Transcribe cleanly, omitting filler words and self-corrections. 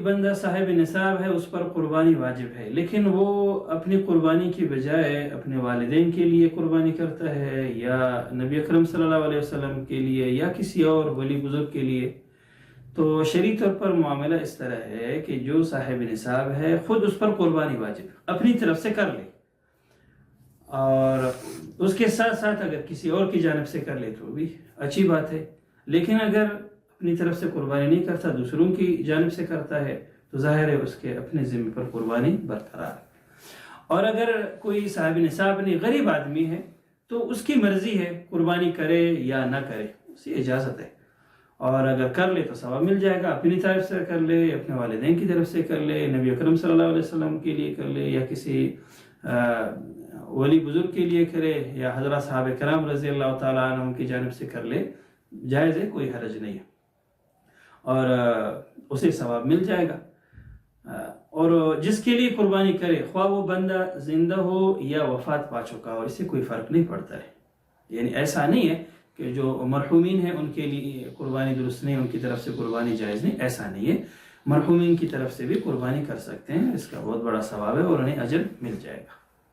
بندہ صاحب نصاب ہے، اس پر قربانی واجب ہے، لیکن وہ اپنی قربانی کی بجائے اپنے والدین کے لیے قربانی کرتا ہے یا نبی اکرم صلی اللہ علیہ وسلم کے لیے یا کسی اور ولی بزرگ کے لیے، تو شرعی طور پر معاملہ اس طرح ہے کہ جو صاحب نصاب ہے خود اس پر قربانی واجب اپنی طرف سے کر لے، اور اس کے ساتھ ساتھ اگر کسی اور کی جانب سے کر لے تو بھی اچھی بات ہے، لیکن اگر اپنی طرف سے قربانی نہیں کرتا، دوسروں کی جانب سے کرتا ہے، تو ظاہر ہے اس کے اپنے ذمہ پر قربانی برقرار ہے۔ اور اگر کوئی صاحب نصاب نہیں، غریب آدمی ہے، تو اس کی مرضی ہے قربانی کرے یا نہ کرے، اسی اجازت ہے، اور اگر کر لے تو ثواب مل جائے گا، اپنی طرف سے کر لے، اپنے والدین کی طرف سے کر لے، نبی اکرم صلی اللہ علیہ وسلم کے لیے کر لے، یا کسی ولی بزرگ کے لیے کرے، یا حضرت صحابہ کرام رضی اللہ تعالیٰ عنہم کی جانب سے کر لے، جائز ہے، کوئی حرج نہیں ہے، اور اسے ثواب مل جائے گا۔ اور جس کے لیے قربانی کرے، خواہ وہ بندہ زندہ ہو یا وفات پا چکا ہو، اس سے کوئی فرق نہیں پڑتا ہے، یعنی ایسا نہیں ہے کہ جو مرحومین ہیں ان کے لیے قربانی درست نہیں، ان کی طرف سے قربانی جائز نہیں، ایسا نہیں ہے، مرحومین کی طرف سے بھی قربانی کر سکتے ہیں، اس کا بہت بڑا ثواب ہے اور انہیں اجر مل جائے گا۔